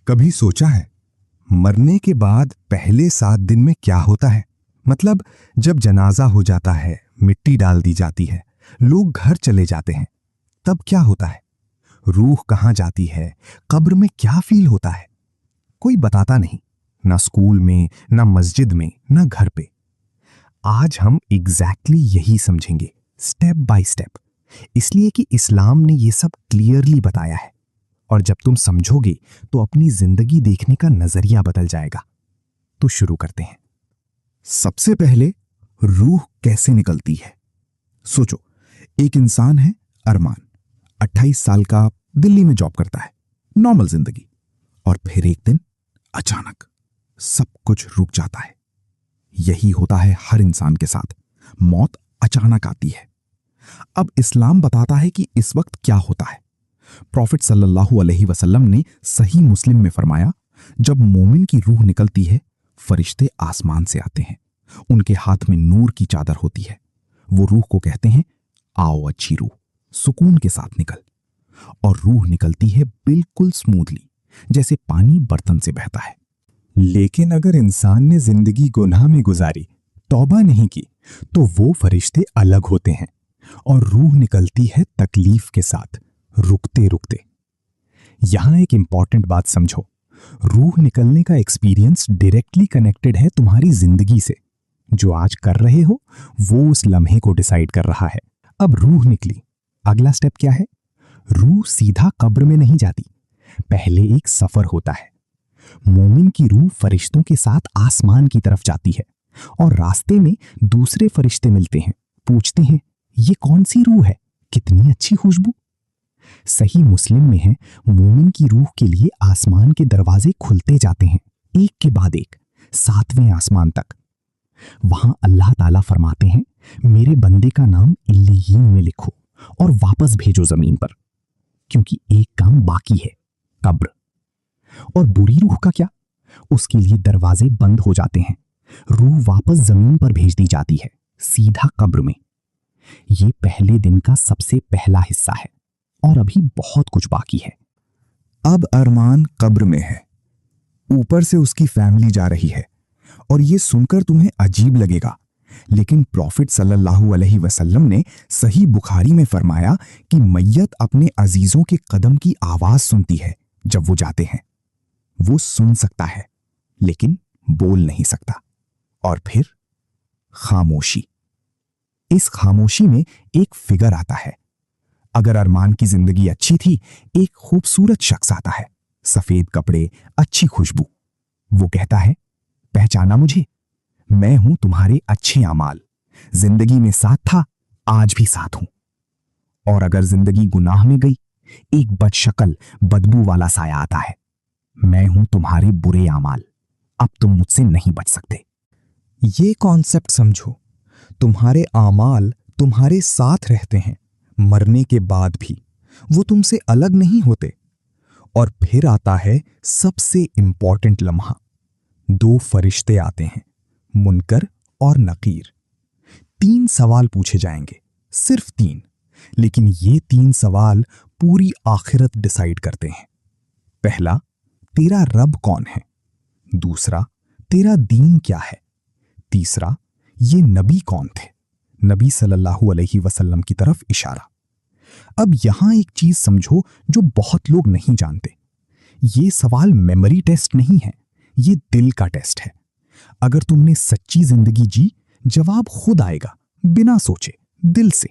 कभी सोचा है मरने के बाद पहले 7 दिन में क्या होता है? मतलब जब जनाजा हो जाता है, मिट्टी डाल दी जाती है, लोग घर चले जाते हैं, तब क्या होता है? रूह कहाँ जाती है? कब्र में क्या फील होता है? कोई बताता नहीं, ना स्कूल में, ना मस्जिद में, ना घर पे। आज हम एग्जैक्टली यही समझेंगे, स्टेप बाय स्टेप, इसलिए कि इस्लाम ने यह सब क्लियरली बताया है। और जब तुम समझोगे तो अपनी जिंदगी देखने का नजरिया बदल जाएगा। तो शुरू करते हैं। सबसे पहले रूह कैसे निकलती है? सोचो, एक इंसान है अरमान, 28 साल का, दिल्ली में जॉब करता है, नॉर्मल जिंदगी। और फिर एक दिन अचानक सब कुछ रुक जाता है। यही होता है हर इंसान के साथ, मौत अचानक आती है। अब इस्लाम बताता है कि इस वक्त क्या होता है। प्रॉफिट सल्लल्लाहु अलैहि वसल्लम ने सही मुस्लिम में फरमाया, जब मोमिन की रूह निकलती है, फरिश्ते आसमान से आते हैं, उनके हाथ में नूर की चादर होती है। वो रूह को कहते हैं, आओ अच्छी रूह, सुकून के साथ निकल। और रूह निकलती है बिल्कुल स्मूथली, जैसे पानी बर्तन से बहता है। लेकिन अगर इंसान ने जिंदगी गुनाह में गुजारी, तौबा नहीं की, तो वो फरिश्ते अलग होते हैं और रूह निकलती है तकलीफ के साथ, रुकते रुकते। यहां एक इंपॉर्टेंट बात समझो, रूह निकलने का एक्सपीरियंस डायरेक्टली कनेक्टेड है तुम्हारी जिंदगी से। जो आज कर रहे हो वो उस लम्हे को डिसाइड कर रहा है। अब रूह निकली, अगला स्टेप क्या है? रूह सीधा कब्र में नहीं जाती, पहले एक सफर होता है। मोमिन की रूह फरिश्तों के साथ आसमान की तरफ जाती है और रास्ते में दूसरे फरिश्ते मिलते हैं, पूछते हैं, ये कौन सी रूह है, कितनी अच्छी खुशबू। सही मुस्लिम में है, मोमिन की रूह के लिए आसमान के दरवाजे खुलते जाते हैं, एक के बाद एक, 7वें आसमान तक। वहां अल्लाह ताला फरमाते हैं, मेरे बंदे का नाम इल्लियीन में लिखो और वापस भेजो जमीन पर, क्योंकि एक काम बाकी है, कब्र। और बुरी रूह का क्या? उसके लिए दरवाजे बंद हो जाते हैं, रूह वापस जमीन पर भेज दी जाती है, सीधा कब्र में। ये पहले दिन का सबसे पहला हिस्सा है और अभी बहुत कुछ बाकी है। अब अरमान कब्र में है, ऊपर से उसकी फैमिली जा रही है। और ये सुनकर तुम्हें अजीब लगेगा, लेकिन प्रॉफिट सल्लल्लाहु अलैहि वसल्लम ने सही बुखारी में फरमाया कि मैयत अपने अजीजों के कदम की आवाज सुनती है जब वो जाते हैं। वो सुन सकता है लेकिन बोल नहीं सकता। और फिर खामोशी। इस खामोशी में एक फिगर आता है। अगर अरमान की जिंदगी अच्छी थी, एक खूबसूरत शख्स आता है, सफेद कपड़े, अच्छी खुशबू। वो कहता है, पहचाना मुझे? मैं हूं तुम्हारे अच्छे अमाल, जिंदगी में साथ था, आज भी साथ हूं। और अगर जिंदगी गुनाह में गई, एक बदशक्ल, बदबू वाला साया आता है, मैं हूं तुम्हारे बुरे अमाल, अब तुम मुझसे नहीं बच सकते। ये कॉन्सेप्ट समझो, तुम्हारे आमाल तुम्हारे साथ रहते हैं, मरने के बाद भी वो तुमसे अलग नहीं होते। और फिर आता है सबसे इंपॉर्टेंट लम्हा। 2 फरिश्ते आते हैं, मुनकर और नकीर। 3 सवाल पूछे जाएंगे, सिर्फ 3, लेकिन ये 3 सवाल पूरी आखिरत डिसाइड करते हैं। पहला, तेरा रब कौन है? दूसरा, तेरा दीन क्या है? तीसरा, ये नबी कौन थे? नबी सल्लल्लाहु अलैहि वसल्लम की तरफ इशारा। अब यहां एक चीज समझो जो बहुत लोग नहीं जानते। ये सवाल मेमोरी टेस्ट नहीं है, ये दिल का टेस्ट है। अगर तुमने सच्ची जिंदगी जी, जवाब खुद आएगा, बिना सोचे, दिल से।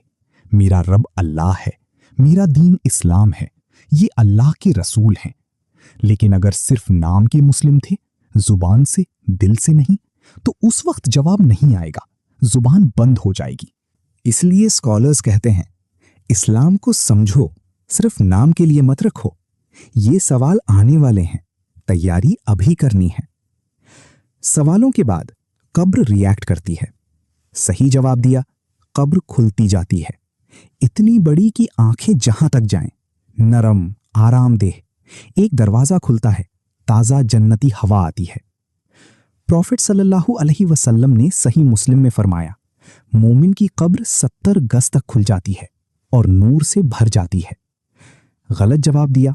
मेरा रब अल्लाह है, मेरा दीन इस्लाम है, ये अल्लाह के रसूल हैं। लेकिन अगर सिर्फ नाम के मुस्लिम थे, जुबान से, दिल से नहीं, तो उस वक्त जवाब नहीं आएगा, जुबान बंद हो जाएगी। इसलिए स्कॉलर्स कहते हैं, इस्लाम को समझो, सिर्फ नाम के लिए मत रखो। ये सवाल आने वाले हैं, तैयारी अभी करनी है। सवालों के बाद कब्र रिएक्ट करती है। सही जवाब दिया, कब्र खुलती जाती है, इतनी बड़ी कि आंखें जहां तक जाएं, नरम, आरामदेह। एक दरवाजा खुलता है, ताजा जन्नती हवा आती है। प्रॉफिट सल्लल्लाहु अलैहि वसल्लम ने सही मुस्लिम में फरमाया, मोमिन की कब्र 70 गज तक खुल जाती है और नूर से भर जाती है। गलत जवाब दिया,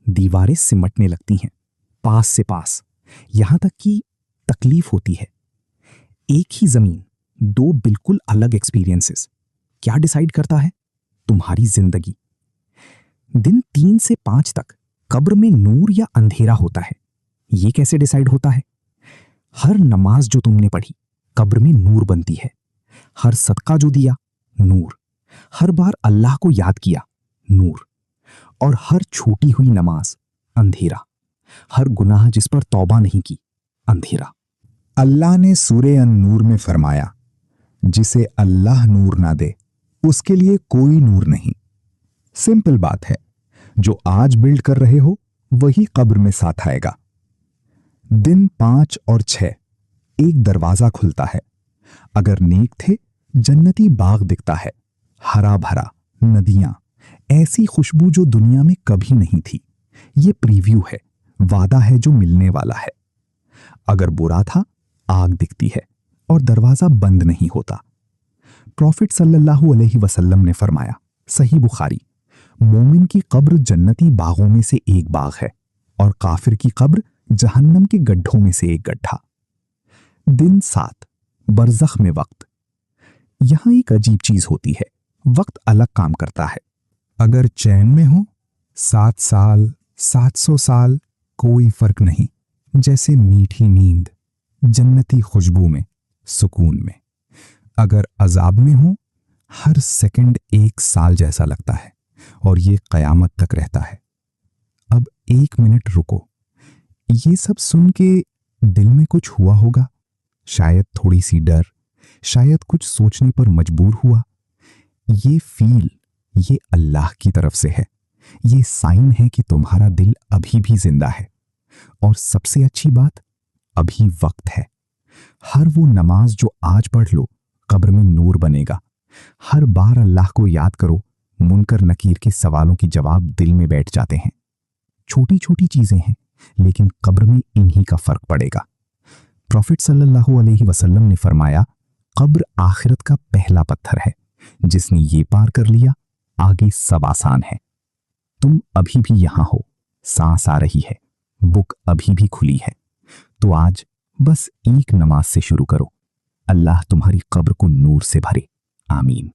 दीवारें सिमटने लगती हैं, पास से पास, यहां तक कि तकलीफ होती है। एक ही जमीन, दो बिल्कुल अलग एक्सपीरियंसेस। क्या डिसाइड करता है? तुम्हारी जिंदगी। दिन 3 से 5 तक कब्र में नूर या अंधेरा होता है। यह कैसे डिसाइड होता है? हर नमाज जो तुमने पढ़ी कब्र में नूर बनती है। हर सदका जो दिया, नूर। हर बार अल्लाह को याद किया, नूर। और हर छूटी हुई नमाज, अंधेरा। हर गुनाह जिस पर तौबा नहीं की, अंधेरा। अल्लाह ने सूरे अन-नूर में फरमाया, जिसे अल्लाह नूर ना दे उसके लिए कोई नूर नहीं। सिंपल बात है, जो आज बिल्ड कर रहे हो वही कब्र में साथ आएगा। दिन 5 और 6 एक दरवाजा खुलता है। अगर नेक थे, जन्नती बाग दिखता है, हरा भरा, नदियां, ऐसी खुशबू जो दुनिया में कभी नहीं थी। ये प्रीव्यू है, वादा है जो मिलने वाला है। अगर बुरा था, आग दिखती है और दरवाजा बंद नहीं होता। प्रॉफिट सल्लल्लाहु अलैहि वसल्लम ने फरमाया, सही बुखारी, मोमिन की कब्र जन्नती बागों में से एक बाग है और काफिर की कब्र जहन्नम के गड्ढों में से एक गड्ढा। दिन 7, बरज़ख में वक्त। यहां एक अजीब चीज होती है, वक्त अलग काम करता है। अगर चैन में हो, 7 साल, 700 साल, कोई फर्क नहीं। जैसे मीठी नींद, जन्नती खुशबू में, सुकून में। अगर अजाब में हो, हर सेकंड 1 साल जैसा लगता है और ये कयामत तक रहता है। अब 1 मिनट रुको। ये सब सुन के दिल में कुछ हुआ होगा, शायद थोड़ी सी डर, शायद कुछ सोचने पर मजबूर हुआ। ये फील, ये अल्लाह की तरफ से है। ये साइन है कि तुम्हारा दिल अभी भी जिंदा है। और सबसे अच्छी बात, अभी वक्त है। हर वो नमाज जो आज पढ़ लो, कब्र में नूर बनेगा। हर बार अल्लाह को याद करो, मुनकर नकीर के सवालों की जवाब दिल में बैठ जाते हैं। छोटी छोटी चीजें हैं, लेकिन कब्र में इन्हीं का फर्क पड़ेगा। प्रॉफिट सल्लल्लाहु अलैहि वसल्लम ने फरमाया, कब्र आखिरत का पहला पत्थर है। जिसने ये पार कर लिया, आगे सब आसान है। तुम अभी भी यहां हो, सांस आ रही है, बुक अभी भी खुली है। तो आज बस एक नमाज से शुरू करो। अल्लाह तुम्हारी कब्र को नूर से भरे। आमीन।